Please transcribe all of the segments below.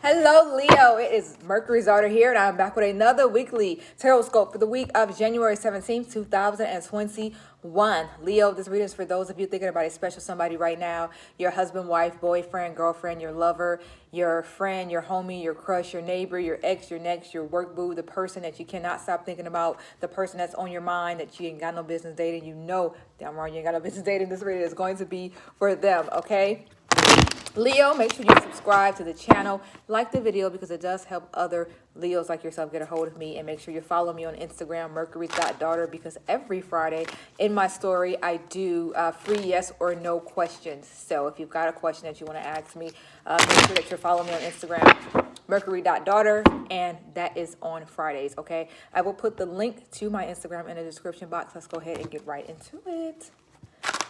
Hello, Leo. It is Mercury's daughter here, and I'm back with another weekly tarot scope for the week of January 17th, 2021. Leo, this reading is for those of you thinking about a special somebody right now: your husband, wife, boyfriend, girlfriend, your lover, your friend, your homie, your crush, your neighbor, your ex, your next, your work boo, the person that you cannot stop thinking about, the person that's on your mind that you ain't got no business dating. You know, damn right, you ain't got no business dating. This reading is going to be for them, okay? Leo, make sure you subscribe to the channel, like the video because it does help other Leos like yourself get a hold of me, and make sure you follow me on Instagram, mercury.daughter, because every Friday in my story I do free yes or no questions. So if you've got a question that you want to ask me, make sure that you're following me on Instagram, mercury.daughter, and that is on Fridays, okay? I will put the link to my Instagram in the description box. Let's go ahead and get right into it.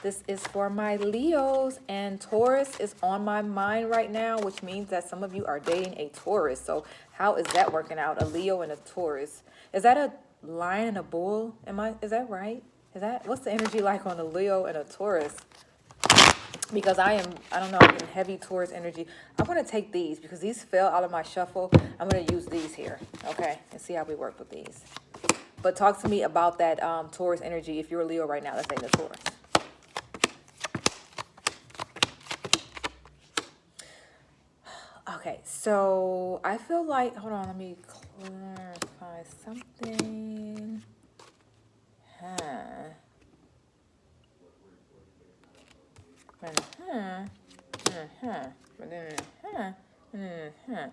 This is for my Leos, and Taurus is on my mind right now, which means that some of you are dating a Taurus. So how is that working out? A Leo and a Taurus. Is that a lion and a bull? Is that right? What's the energy like on a Leo and a Taurus? Because I don't know, I'm getting heavy Taurus energy. I'm going to take these because these fell out of my shuffle. I'm going to use these here, okay, and see how we work with these. But talk to me about that Taurus energy if you're a Leo right now. Let's say the Taurus. Okay, so I feel like, hold on, let me clarify something.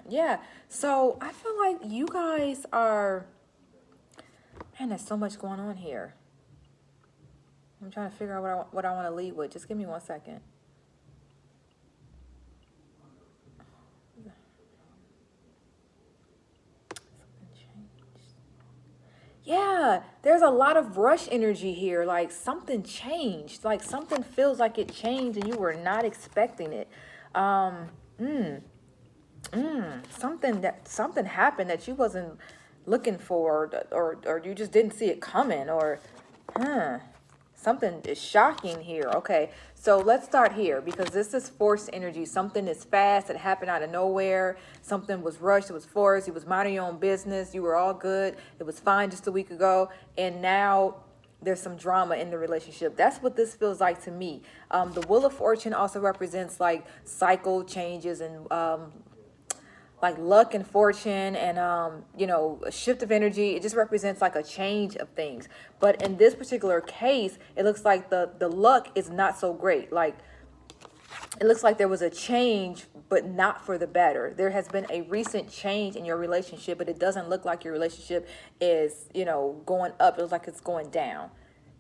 Yeah, so I feel like you guys are, man, there's so much going on here. I'm trying to figure out what I want to lead with. Just give me 1 second. Yeah, there's a lot of rush energy here. Like something changed. Like something feels like it changed and you were not expecting it. Something happened that you wasn't looking for, or you just didn't see it coming, or something is shocking here. Okay, so let's start here because this is forced energy. Something is fast. It happened out of nowhere. Something was rushed. It was forced. You was minding your own business. You were all good. It was fine just a week ago. And now there's some drama in the relationship. That's what this feels like to me. The Wheel of Fortune also represents like cycle changes and like luck and fortune and a shift of energy. It just represents like a change of things. But in this particular case, it looks like the luck is not so great. Like it looks like there was a change, but not for the better. There has been a recent change in your relationship, but it doesn't look like your relationship is going up. It looks like it's going down.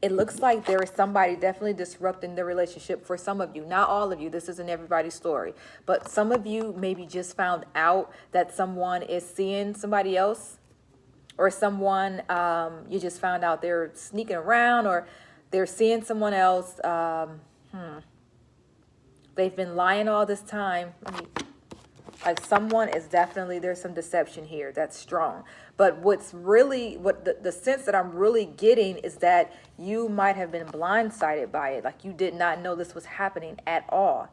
It looks like there is somebody definitely disrupting the relationship for some of you. Not all of you. This isn't everybody's story. But some of you maybe just found out that someone is seeing somebody else, or someone, you just found out they're sneaking around, or they're seeing someone else. They've been lying all this time. Like someone is definitely, there's some deception here. That's strong. But what's really, the sense that I'm really getting is that you might have been blindsided by it. Like you did not know this was happening at all.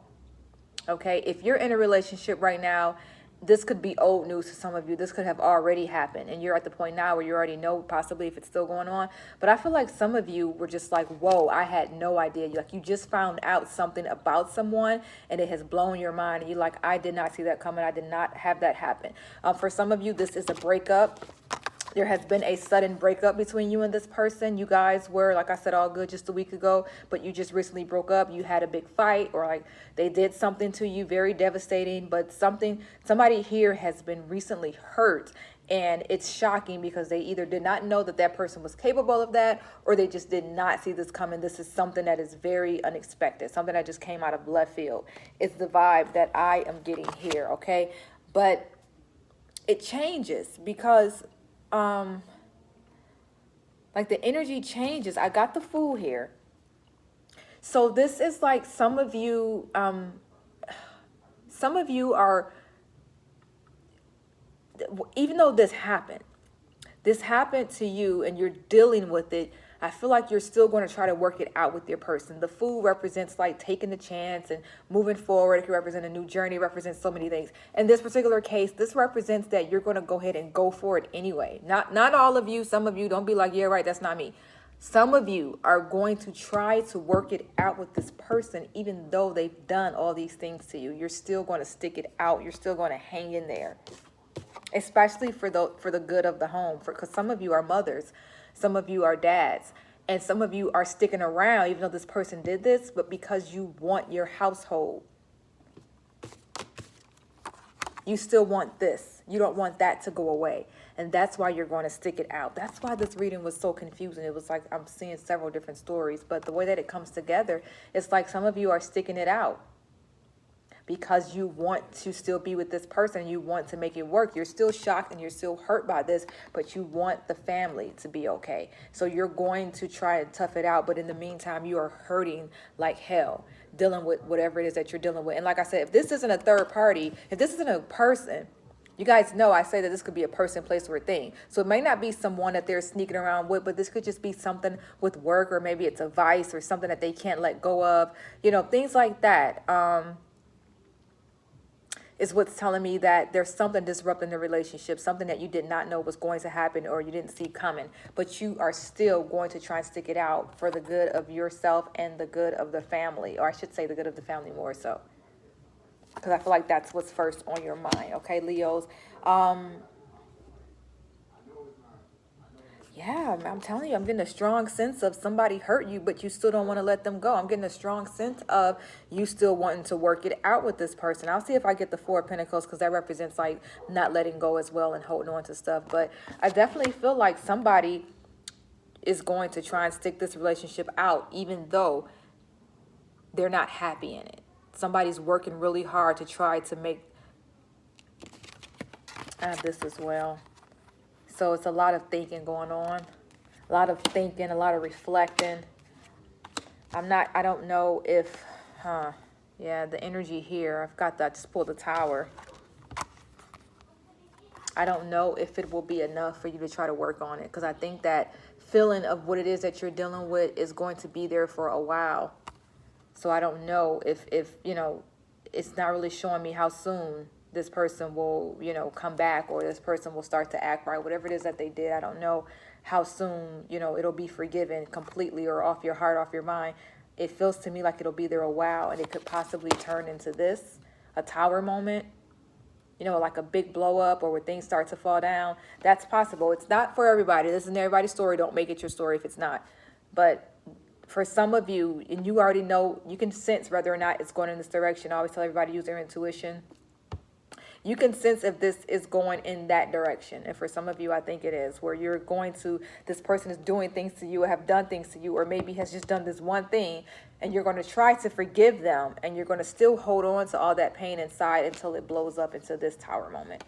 Okay, if you're in a relationship right now, this could be old news to some of you. This could have already happened. And you're at the point now where you already know possibly if it's still going on. But I feel like some of you were just like, whoa, I had no idea. Like you just found out something about someone and it has blown your mind. And you're like, I did not see that coming. I did not have that happen. For some of you, this is a breakup. There has been a sudden breakup between you and this person. You guys were, like I said, all good just a week ago, but you just recently broke up. You had a big fight, or like they did something to you very devastating, but somebody here has been recently hurt. And it's shocking because they either did not know that that person was capable of that, or they just did not see this coming. This is something that is very unexpected, something that just came out of left field. It's the vibe that I am getting here, okay? But it changes because like the energy changes. I got the Fool here. So this is like some of you are, even though this happened to you and you're dealing with it, I feel like you're still going to try to work it out with your person. The Fool represents like taking the chance and moving forward. It can represent a new journey, it represents so many things. In this particular case, this represents that you're going to go ahead and go for it anyway. Not all of you. Some of you, don't be like, yeah, right, that's not me. Some of you are going to try to work it out with this person, even though they've done all these things to you. You're still going to stick it out. You're still going to hang in there, especially for the good of the home. Because some of you are mothers, some of you are dads, and some of you are sticking around, even though this person did this, but because you want your household. You still want this. You don't want that to go away. And that's why you're going to stick it out. That's why this reading was so confusing. It was like I'm seeing several different stories. But the way that it comes together, it's like some of you are sticking it out because you want to still be with this person. You want to make it work. You're still shocked and you're still hurt by this, but you want the family to be okay. So you're going to try and tough it out. But in the meantime, you are hurting like hell, dealing with whatever it is that you're dealing with. And like I said, if this isn't a third party, if this isn't a person, you guys know I say that this could be a person, place, or a thing. So it may not be someone that they're sneaking around with, but this could just be something with work, or maybe it's a vice or something that they can't let go of. You know, things like that is what's telling me that there's something disrupting the relationship, something that you did not know was going to happen or you didn't see coming. But you are still going to try and stick it out for the good of yourself and the good of the family, or I should say the good of the family more so. Because I feel like that's what's first on your mind, okay, Leos? Yeah, I'm telling you, I'm getting a strong sense of somebody hurt you, but you still don't want to let them go. I'm getting a strong sense of you still wanting to work it out with this person. I'll see if I get the Four of Pentacles, because that represents like not letting go as well and holding on to stuff. But I definitely feel like somebody is going to try and stick this relationship out, even though they're not happy in it. Somebody's working really hard to try to make this as well. So it's a lot of thinking going on, a lot of thinking, a lot of reflecting. I don't know if, yeah, the energy here, I've got that, just pull the Tower. I don't know if it will be enough for you to try to work on it, because I think that feeling of what it is that you're dealing with is going to be there for a while. So I don't know if you know, it's not really showing me how soon this person will, you know, come back, or this person will start to act right. Whatever it is that they did, I don't know how soon, you know, it'll be forgiven completely or off your heart, off your mind. It feels to me like it'll be there a while, and it could possibly turn into this, a Tower moment. You know, like a big blow up, or where things start to fall down. That's possible. It's not for everybody. This isn't everybody's story. Don't make it your story if it's not. But for some of you, and you already know, you can sense whether or not it's going in this direction. I always tell everybody to use their intuition. You can sense if this is going in that direction. And for some of you, I think it is, where you're going to, this person is doing things to you, or have done things to you, or maybe has just done this one thing, and you're going to try to forgive them, and you're going to still hold on to all that pain inside until it blows up into this Tower moment.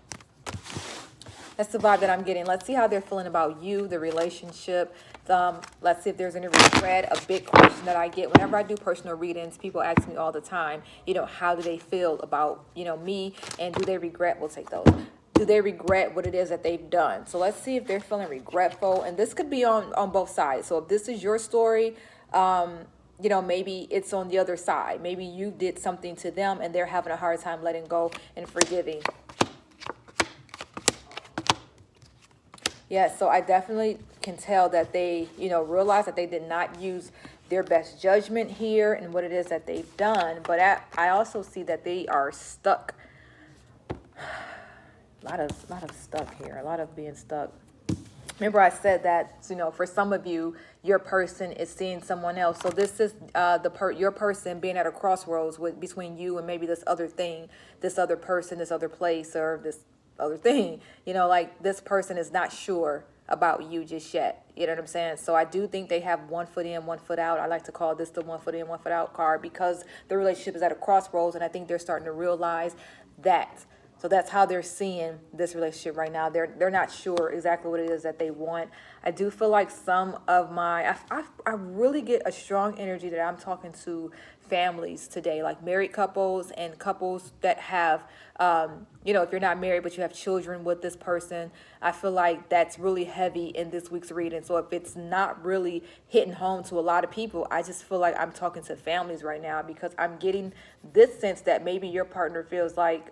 That's the vibe that I'm getting. Let's see how they're feeling about you, the relationship. Let's see if there's any regret. A big question that I get whenever I do personal readings, people ask me all the time, you know, how do they feel about, you know, me, and do they regret? We'll take those. Do they regret what it is that they've done? So let's see if they're feeling regretful. And this could be on both sides. So if this is your story, you know, maybe it's on the other side. Maybe you did something to them and they're having a hard time letting go and forgiving. Yeah, so I definitely can tell that they, you know, realize that they did not use their best judgment here and what it is that they've done. But I also see that they are stuck. A lot of stuck here. A lot of being stuck. Remember I said that, you know, for some of you, your person is seeing someone else. So this is your person being at a crossroads between you and maybe this other thing, this other person, this other place, or this other thing. You know, like this person is not sure about you just yet. You know what I'm saying? So I do think they have 1 foot in, 1 foot out. I like to call this the 1 foot in, 1 foot out card, because the relationship is at a crossroads, and I think they're starting to realize that So that's how they're seeing this relationship right now. They're not sure exactly what it is that they want. I do feel like some of I really get a strong energy that I'm talking to families today, like married couples and couples that have, if you're not married but you have children with this person. I feel like that's really heavy in this week's reading. So if it's not really hitting home to a lot of people, I just feel like I'm talking to families right now, because I'm getting this sense that maybe your partner feels like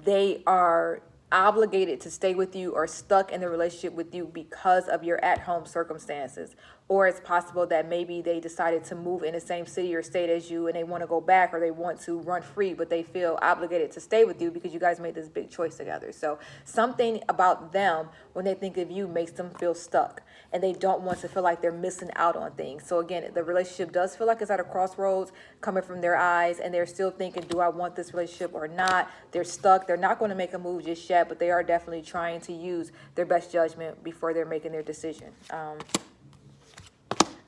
they are obligated to stay with you or stuck in the relationship with you because of your at-home circumstances. Or it's possible that maybe they decided to move in the same city or state as you and they want to go back, or they want to run free, but they feel obligated to stay with you because you guys made this big choice together. So something about them when they think of you makes them feel stuck, and they don't want to feel like they're missing out on things. So again, the relationship does feel like it's at a crossroads coming from their eyes, and they're still thinking, do I want this relationship or not? They're stuck. They're not going to make a move just yet, but they are definitely trying to use their best judgment before they're making their decision.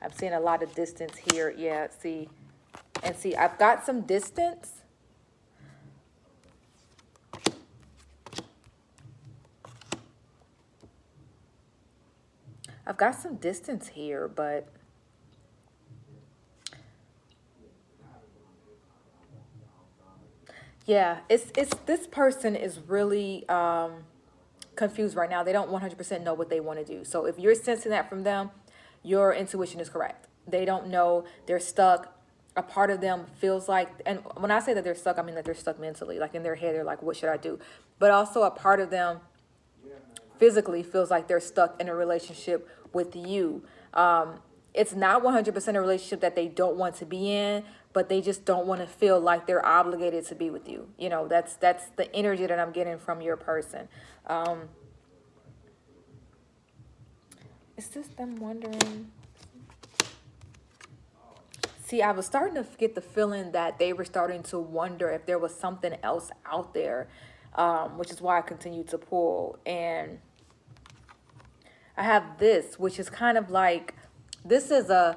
I'm seeing a lot of distance here. Yeah, see, I've got some distance. I've got some distance here, but yeah, it's this person is really confused right now. They don't 100% know what they want to do. So if you're sensing that from them, your intuition is correct. They don't know. They're stuck. A part of them feels like, and when I say that they're stuck, I mean that they're stuck mentally. Like in their head, they're like, what should I do? But also a part of them physically feels like they're stuck in a relationship with you. It's not 100% a relationship that they don't want to be in, but they just don't want to feel like they're obligated to be with you. You know, that's the energy that I'm getting from your person. It's just them wondering. See, I was starting to get the feeling that they were starting to wonder if there was something else out there, which is why I continued to pull. And I have this, which is kind of like, this is the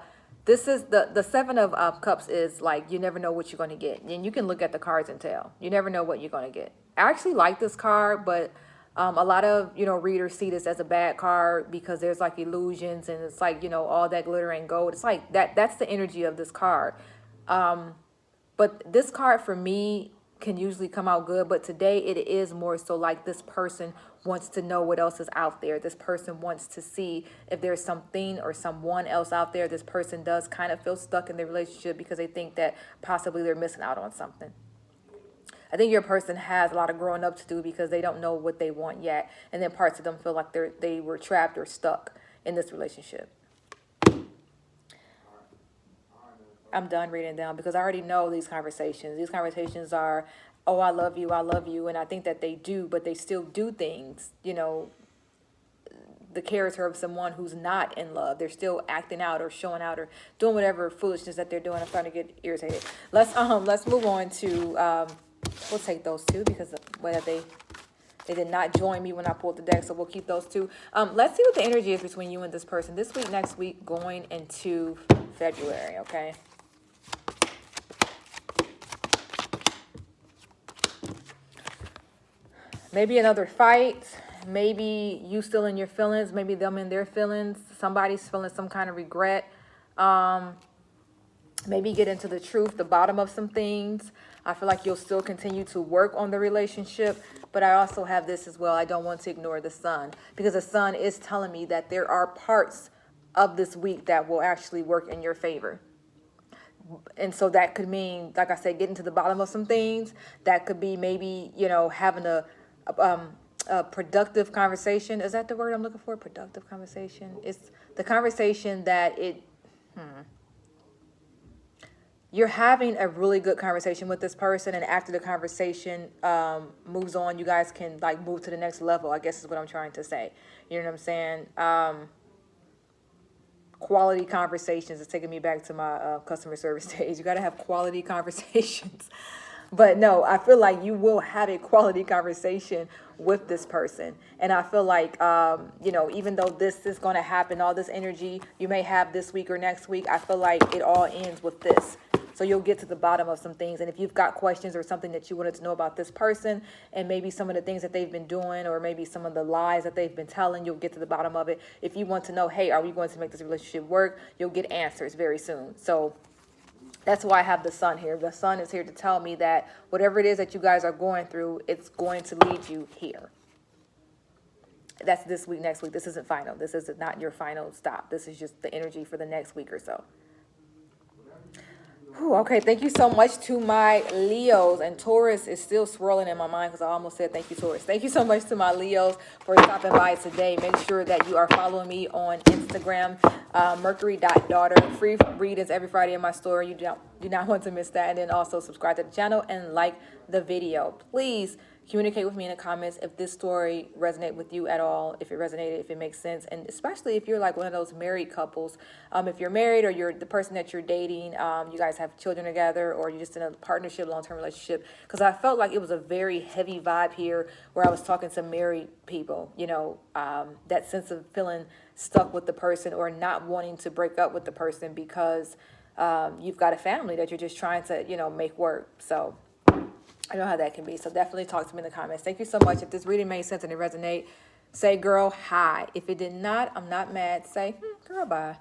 Seven of Cups is like, you never know what you're going to get. And you can look at the cards and tell. You never know what you're going to get. I actually like this card, but a lot of, readers see this as a bad card because there's like illusions and it's like, all that glitter and gold. It's like that's the energy of this card. But this card for me can usually come out good, but today it is more so like this person wants to know what else is out there. This person wants to see if there's something or someone else out there. This person does kind of feel stuck in their relationship because they think that possibly they're missing out on something. I think your person has a lot of growing up to do because they don't know what they want yet. And then parts of them feel like they were trapped or stuck in this relationship. I'm done reading them because I already know these conversations. These conversations are, oh, I love you. And I think that they do, but they still do things, the character of someone who's not in love. They're still acting out or showing out or doing whatever foolishness that they're doing. I'm starting to get irritated. Let's move on to, we'll take those two because they did not join me when I pulled the deck, so we'll keep those two. Let's see what the energy is between you and this person this week, next week, going into February, okay? Maybe another fight. Maybe you still in your feelings. Maybe them in their feelings. Somebody's feeling some kind of regret. Maybe get into the truth, the bottom of some things. I feel like you'll still continue to work on the relationship. But I also have this as well. I don't want to ignore the sun, because the sun is telling me that there are parts of this week that will actually work in your favor. And so that could mean, like I said, getting to the bottom of some things. That could be maybe, having a productive conversation. Is that the word I'm looking for? Productive conversation. It's the conversation that you're having a really good conversation with this person, and after the conversation moves on, you guys can like move to the next level, I guess is what I'm trying to say. You know what I'm saying? Quality conversations is taking me back to my customer service days. You got to have quality conversations. But no, I feel like you will have a quality conversation with this person. And I feel like, even though this is going to happen, all this energy you may have this week or next week, I feel like it all ends with this. So you'll get to the bottom of some things. And if you've got questions or something that you wanted to know about this person and maybe some of the things that they've been doing or maybe some of the lies that they've been telling, you'll get to the bottom of it. If you want to know, hey, are we going to make this relationship work? You'll get answers very soon. So that's why I have the sun here. The sun is here to tell me that whatever it is that you guys are going through, it's going to lead you here. That's this week, next week. This isn't final. This is not your final stop. This is just the energy for the next week or so. Whew, okay, thank you so much to my Leos. And Taurus is still swirling in my mind because I almost said thank you, Taurus. Thank you so much to my Leos for stopping by today. Make sure that you are following me on Instagram, mercury.daughter. Free readings every Friday in my story. You do not want to miss that. And then also subscribe to the channel and like the video. Please communicate with me in the comments if this story resonated with you at all, if it resonated, if it makes sense, and especially if you're like one of those married couples. If you're married or you're the person that you're dating, you guys have children together, or you're just in a partnership, long-term relationship, because I felt like it was a very heavy vibe here where I was talking to married people, you know, that sense of feeling stuck with the person or not wanting to break up with the person because you've got a family that you're just trying to, you know, make work. So I know how that can be. So definitely talk to me in the comments. Thank you so much. If this reading made sense and it resonate, say, girl, hi. If it did not, I'm not mad. Say, girl, bye.